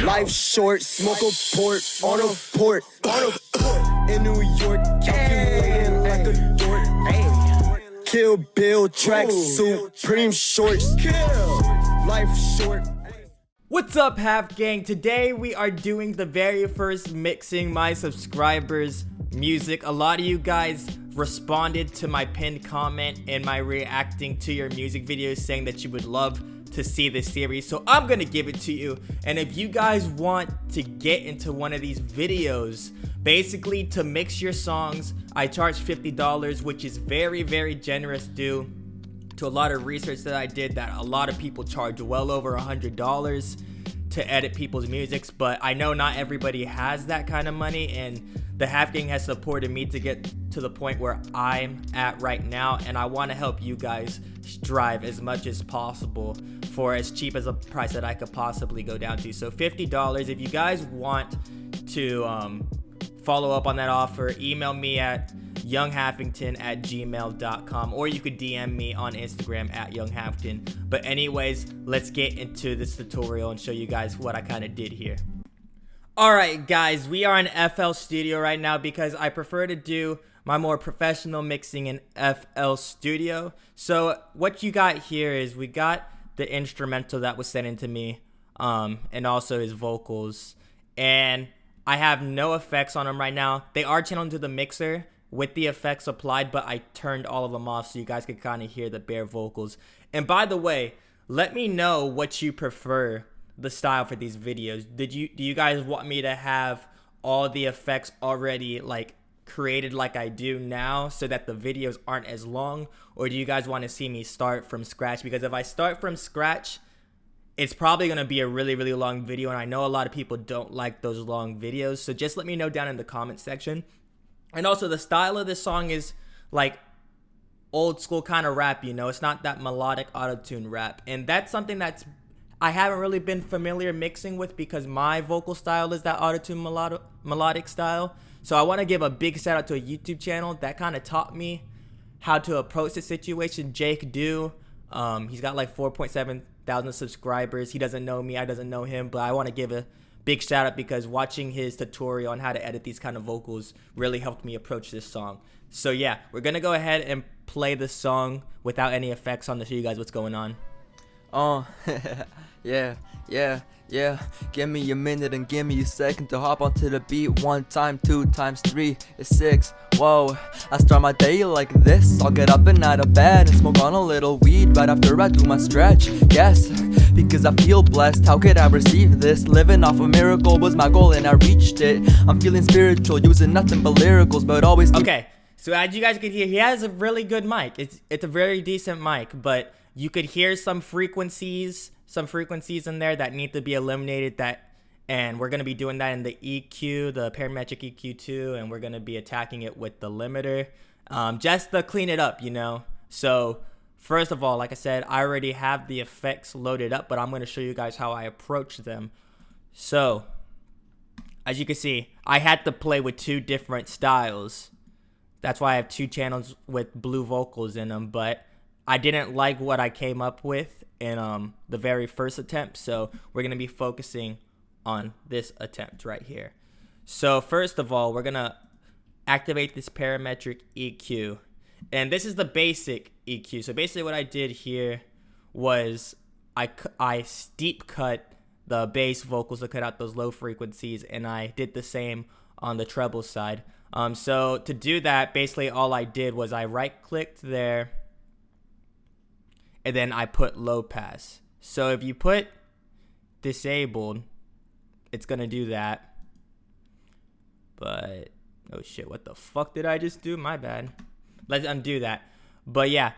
Life short, smoke a port on a port, in New York, calculating like a dork. Kill Bill, track supreme shorts. Life short. What's up, Half Gang? Today we are doing the very first mixing my subscribers' music. A lot of you guys responded to my pinned comment and my reacting to your music videos saying that you would love to see this series, so I'm gonna give it to you. And if you guys want to get into one of these videos, basically to mix your songs, I charge $50, which is very generous due to a lot of research that I did that a lot of people charge well over $100 to edit people's musics, but I know not everybody has that kind of money, and the Half Gang has supported me to get to the point where I'm at right now, and I want to help you guys strive as much as possible for as cheap as a price that I could possibly go down to. So $50. If you guys want to follow up on that offer, email me at YoungHalfington@gmail.com, or you could DM me on Instagram at YoungHalfington. But anyways, let's get into this tutorial and show you guys what I kind of did here. Alright guys, we are in FL Studio right now because I prefer to do my more professional mixing in FL Studio. So what you got here is we got the instrumental that was sent in to me, and also his vocals, and I have no effects on them right now. They are channeled to the mixer with the effects applied, but I turned all of them off so you guys could kind of hear the bare vocals. And by the way, let me know what you prefer the style for these videos. Do you guys want me to have all the effects already like created like I do now so that the videos aren't as long, or do you guys want to see me start from scratch? Because if I start from scratch, it's probably going to be a really long video, and I know a lot of people don't like those long videos, so just let me know down in the comment section. And also, the style of this song is like old school kind of rap, you know, it's not that melodic auto-tune rap, and that's something that's I haven't really been familiar mixing with because my vocal style is that auto-tune melodic style. So I want to give a big shout out to a YouTube channel that kind of taught me how to approach the situation. Jake Do, he's got like 4,700 subscribers. He doesn't know me, I doesn't know him, but I want to give a big shout out because watching his tutorial on how to edit these kind of vocals really helped me approach this song. So yeah, we're gonna go ahead and play the song without any effects on to show you guys what's going on. Yeah. Give me a minute and give me a second to hop onto the beat. 1 time, 2 times 3 is 6. Whoa, I start my day like this. I'll get up and out of bed and smoke on a little weed right after I do my stretch. Yes, because I feel blessed. How could I receive this? Living off a miracle was my goal and I reached it. I'm feeling spiritual, using nothing but lyricals, but always okay. So as you guys can hear, he has a really good mic. It's a very decent mic, but you could hear some frequencies in there that need to be eliminated, and we're going to be doing that in the EQ, the parametric EQ too, and we're going to be attacking it with the limiter, just to clean it up, you know. So first of all, like I said, I already have the effects loaded up, but I'm going to show you guys how I approach them. So as you can see, I had to play with 2 different styles. That's why I have 2 channels with blue vocals in them, but I didn't like what I came up with in the very first attempt, so we're going to be focusing on this attempt right here. So first of all, we're going to activate this parametric EQ, and this is the basic EQ. So basically what I did here was I steep cut the bass vocals to cut out those low frequencies, and I did the same on the treble side. So to do that, basically all I did was I right-clicked there, and then I put low pass. So if you put disabled, it's gonna do that. But oh shit, what the fuck did I just do? My bad. Let's undo that. But yeah,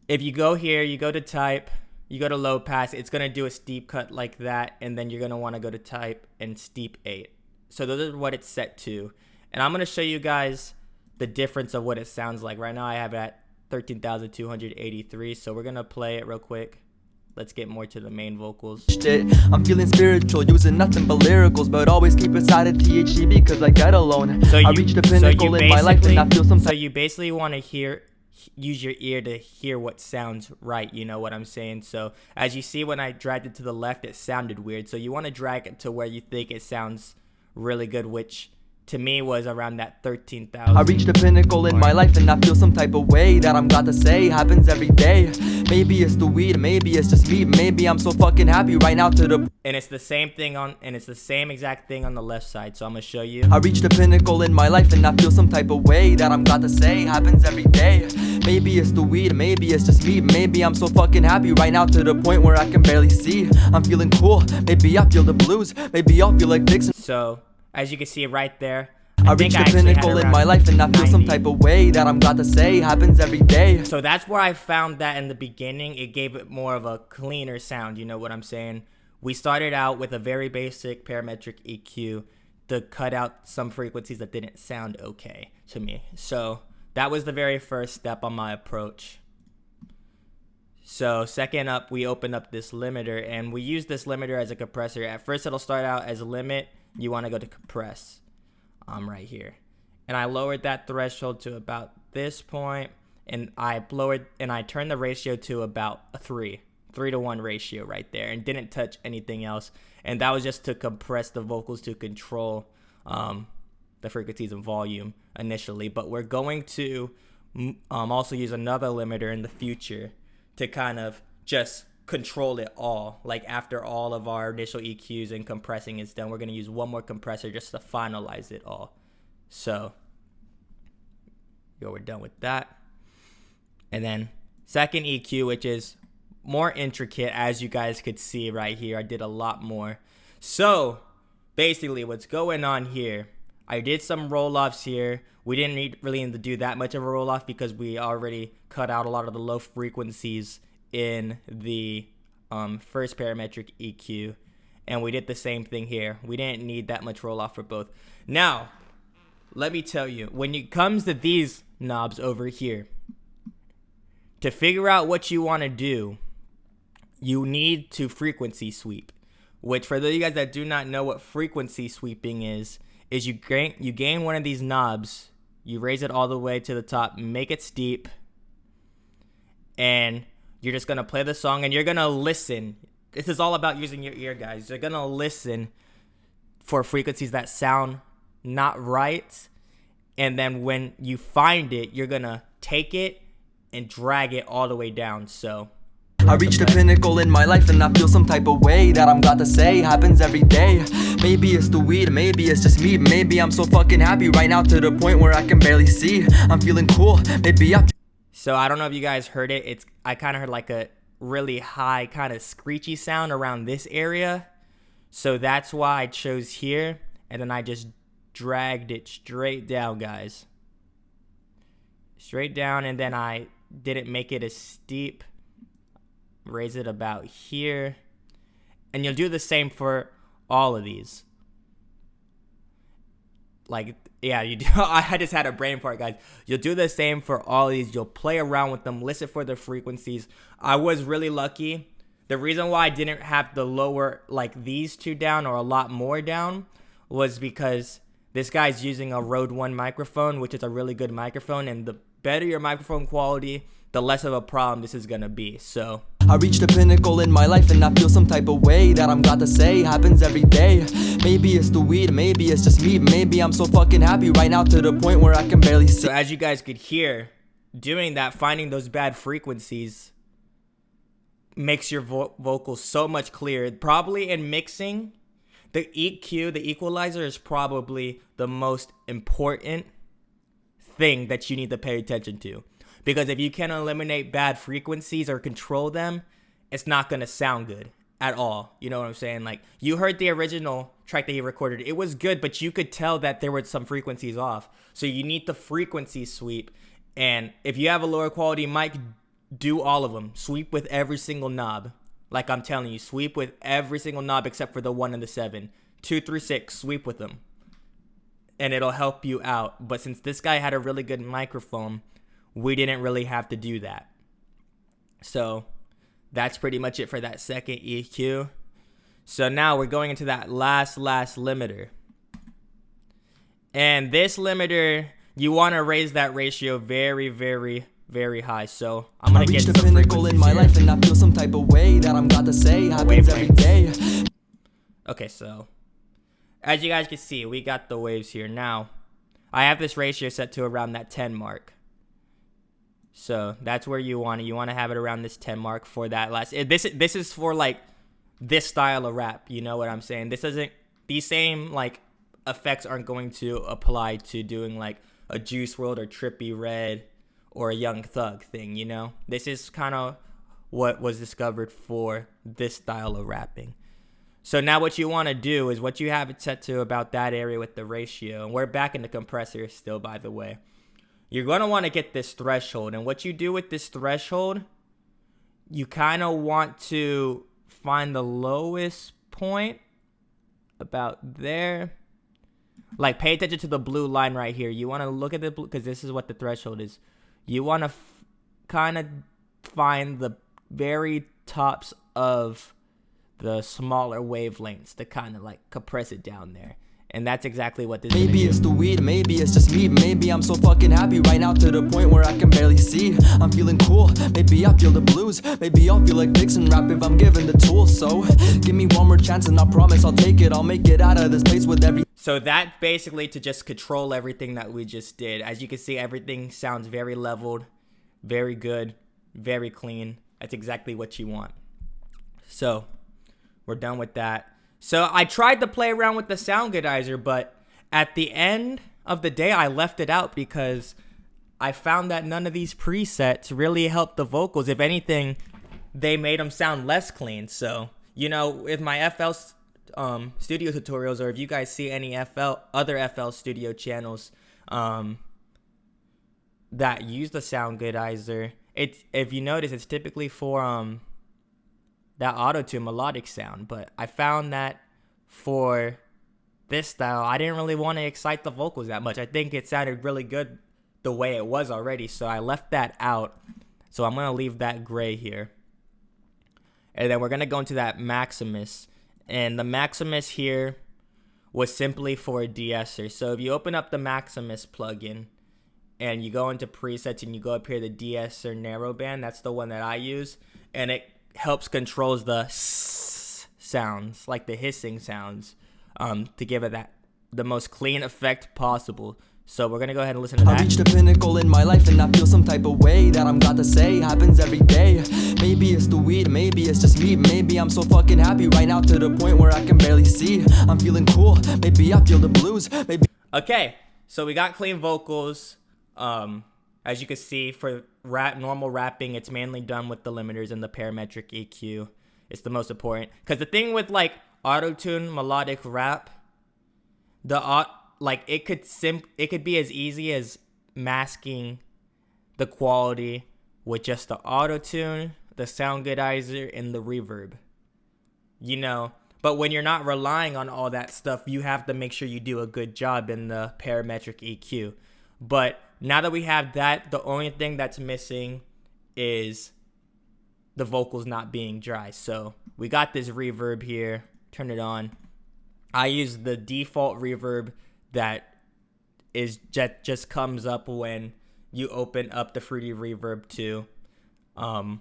if you go here, you go to type, you go to low pass, it's gonna do a steep cut like that, and then you're gonna wanna go to type and steep 8. So those are what it's set to. And I'm gonna show you guys the difference of what it sounds like. Right now I have it at 13,283, so we're gonna play it real quick. Let's get more to the main vocals. I'm feeling spiritual, using nothing but lyricals, but always keep aside of THC because I get alone. I reached the pinnacle in my life and I feel some. So you basically want to hear use your ear to hear what sounds right, you know what I'm saying? So as you see, when I dragged it to the left, it sounded weird. So you want to drag it to where you think it sounds really good, which to me was around that 13,000. I reached a pinnacle in my life and I feel some type of way that I'm glad to say happens every day. Maybe it's the weed, maybe it's just me, maybe I'm so fucking happy right now to the... And it's the same thing and it's the same exact thing on the left side. So I'm gonna show you. I reached a pinnacle in my life and I feel some type of way that I'm glad to say happens every day. Maybe it's the weed, maybe it's just me, maybe I'm so fucking happy right now to the point where I can barely see. I'm feeling cool, maybe I feel the blues, maybe I'll feel like Dixon. So as you can see right there, I reached a pinnacle in my life and I feel some type of way that I'm glad to say happens every day. So that's where I found that in the beginning, it gave it more of a cleaner sound, you know what I'm saying? We started out with a very basic parametric EQ to cut out some frequencies that didn't sound okay to me. So that was the very first step on my approach. So second up, we opened up this limiter and we use this limiter as a compressor. At first it'll start out as a limit. You want to go to compress. Right here, and I lowered that threshold to about this point, and I turned the ratio to about a 3:1 ratio right there, and didn't touch anything else. And that was just to compress the vocals to control the frequencies and volume initially. But we're going to also use another limiter in the future to kind of just control it all. Like after all of our initial EQs and compressing is done, we're going to use one more compressor just to finalize it all. So we're done with that. And then second EQ, which is more intricate, as you guys could see right here. I did a lot more. So basically what's going on here, I did some roll-offs here. We didn't really need to do that much of a roll-off because we already cut out a lot of the low frequencies in the first parametric EQ, and we did the same thing here. We didn't need that much roll off for both. Now let me tell you, when it comes to these knobs over here, to figure out what you want to do, you need to frequency sweep, which for those of you guys that do not know what frequency sweeping is you gain one of these knobs, you raise it all the way to the top, make it steep, and you're just going to play the song and you're going to listen. This is all about using your ear, guys. You're going to listen for frequencies that sound not right. And then when you find it, you're going to take it and drag it all the way down. So I reached a pinnacle in my life and I feel some type of way that I'm glad to say happens every day. Maybe it's the weed, maybe it's just me, maybe I'm so fucking happy right now to the point where I can barely see. I'm feeling cool, maybe I... So I don't know if you guys heard it. I kind of heard like a really high kind of screechy sound around this area. So that's why I chose here. And then I just dragged it straight down, guys. Straight down. And then I didn't make it as steep. Raise it about here. And you'll do the same for all of these. Like, yeah, you do. I just had a brain fart, guys. You'll do the same for all these. You'll play around with them, listen for the frequencies. I was really lucky. The reason why I didn't have to lower like these two down or a lot more down was because this guy's using a Rode 1 microphone, which is a really good microphone. And the better your microphone quality, the less of a problem this is going to be. So I reached a pinnacle in my life and I feel some type of way that I'm glad to say happens every day. Maybe it's the weed, maybe it's just me, maybe I'm so fucking happy right now to the point where I can barely see. So as you guys could hear, doing that, finding those bad frequencies makes your vocals so much clearer. Probably in mixing, the EQ, the equalizer, is probably the most important thing that you need to pay attention to. Because if you can't eliminate bad frequencies or control them, it's not going to sound good at all. You know what I'm saying? Like, you heard the original track that he recorded. It was good, but you could tell that there were some frequencies off. So you need the frequency sweep. And if you have a lower quality mic, do all of them. Sweep with every single knob. Like I'm telling you, sweep with every single knob except for the 1 and the 7. 2, 3, 6, sweep with them. And it'll help you out. But since this guy had a really good microphone, we didn't really have to do that. So that's pretty much it for that second EQ. So now we're going into that last limiter. And this limiter, you want to raise that ratio very, very, very high. So I'm gonna I get reached some the pinnacle in my life, and I feel some type of way that I'm got to say happens every day. Okay, so as you guys can see, we got the waves here. Now, I have this ratio set to around that 10 mark. So that's where you want it. You want to have it around this 10 mark for that last. This is for like this style of rap. You know what I'm saying? This isn't, these same like effects aren't going to apply to doing like a Juice WRLD or Trippie Redd or a Young Thug thing. You know, this is kind of what was discovered for this style of rapping. So now what you want to do is what you have it set to about that area with the ratio. And we're back in the compressor still, by the way. You're going to want to get this threshold. And what you do with this threshold, you kind of want to find the lowest point about there. Like, pay attention to the blue line right here. You want to look at the blue, because this is what the threshold is. You want to kind of find the very tops of the smaller wavelengths to kind of like compress it down there. And that's exactly what this is. Maybe it's the weed, maybe it's just me. Maybe I'm so fucking happy right now to the point where I can barely see. I'm feeling cool, maybe I feel the blues. Maybe I'll feel like Dixon rap if I'm given the tools. So give me one more chance and I promise I'll take it. I'll make it out of this place with every. So that basically to just control everything that we just did. As you can see, everything sounds very leveled, very good, very clean. That's exactly what you want. So we're done with that. So I tried to play around with the Soundgoodizer, but at the end of the day, I left it out because I found that none of these presets really helped the vocals. If anything, they made them sound less clean. So, you know, with my FL studio tutorials, or if you guys see any other FL studio channels that use the Soundgoodizer, if you notice, it's typically for that auto-tune melodic sound. But I found that for this style, I didn't really want to excite the vocals that much. I think it sounded really good the way it was already, so I left that out. So I'm going to leave that gray here. And then we're going to go into that Maximus. And the Maximus here was simply for a de-esser. So if you open up the Maximus plugin and you go into presets and you go up here, the de-esser narrowband, that's the one that I use. And it helps controls the sounds, like the hissing sounds, to give it the most clean effect possible. So we're gonna go ahead and listen to that. I reached the pinnacle in my life and I feel some type of way that I'm got to say happens every day. Maybe it's the weed, maybe it's just me. Maybe I'm so fucking happy right now to the point where I can barely see. I'm feeling cool, maybe I feel the blues, maybe. Okay, so we got clean vocals. As you can see, for normal rapping, it's mainly done with the limiters and the parametric EQ. It's the most important. Because the thing with like auto-tune melodic rap, it could be as easy as masking the quality with just the auto-tune, the Soundgoodizer, and the reverb. You know, but when you're not relying on all that stuff, you have to make sure you do a good job in the parametric EQ. But now that we have that, the only thing that's missing is the vocals not being dry. So we got this reverb here. Turn it on. I use the default reverb that is just comes up when you open up the Fruity Reverb 2. And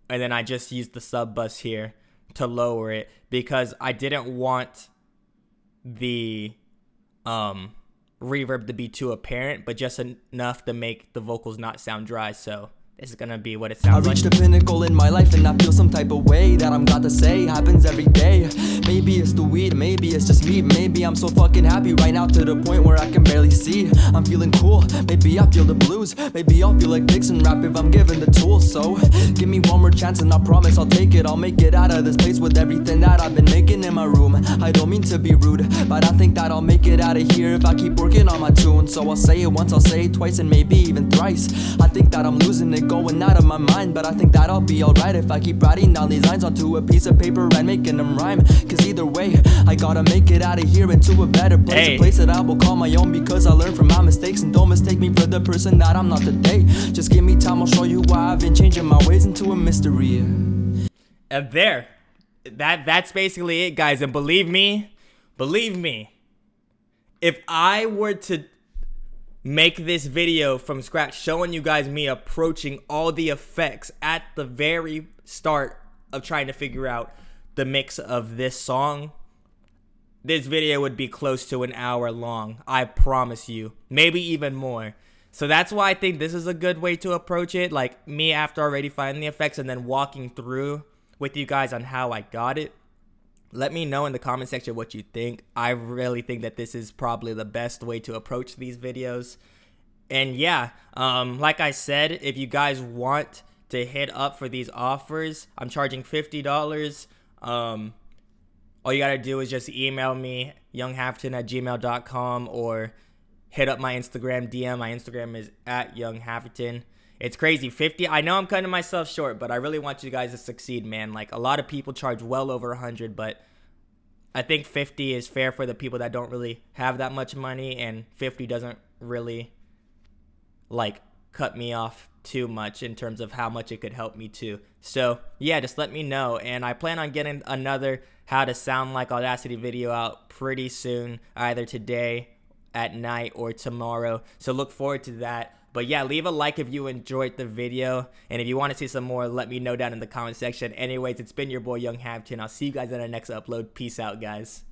then I just used the sub bus here to lower it because I didn't want the reverb to be too apparent, but just enough to make the vocals not sound dry. So this is gonna be what it sounds like. I reached the pinnacle in my life and I feel some type of way that I'm got to say happens every day. Maybe it's the weed, maybe it's just me. Maybe I'm so fucking happy right now to the point where I can barely see. I'm feeling cool, maybe I feel the blues. Maybe I'll feel like Dixon rap if I'm given the tools. So give me one more chance and I promise I'll take it. I'll make it out of this place with everything that I've been making in my room. I don't mean to be rude, but I think that I'll make it out of here if I keep working on my tune. So I'll say it once, I'll say it twice, and maybe even thrice. I think that I'm losing it, going out of my mind, but I think that I'll be alright if I keep writing down these lines onto a piece of paper and making them rhyme. Cause either way, I gotta make it out of here into a better place. A place that I will call my own because I learned from my mistakes. And don't mistake me for the person that I'm not today. Just give me time, I'll show you why I've been changing my ways into a mystery. And that's basically it, guys. And believe me, if I were to make this video from scratch, showing you guys me approaching all the effects at the very start of trying to figure out the mix of this song, this video would be close to an hour long. I promise you. Maybe even more. So that's why I think this is a good way to approach it. Like me after already finding the effects and then walking through with you guys on how I got it. Let me know in the comment section what you think. I really think that this is probably the best way to approach these videos. And yeah, like I said, if you guys want to hit up for these offers, I'm charging $50. All you gotta do is just email me, younghalfington@gmail.com, or hit up my Instagram DM. My Instagram is @YoungHalfington. It's crazy, 50. I know I'm cutting myself short, but I really want you guys to succeed, man. Like, a lot of people charge well over 100, but I think 50 is fair for the people that don't really have that much money, and 50 doesn't really, like, cut me off too much in terms of how much it could help me too. So yeah, just let me know, and I plan on getting another how to sound like Audacity video out pretty soon, either today at night or tomorrow, so look forward to that. But yeah, leave a like if you enjoyed the video, and if you want to see some more, let me know down in the comment section. Anyways, it's been your boy YoungHalfington. I'll see you guys in the next upload. Peace out, guys.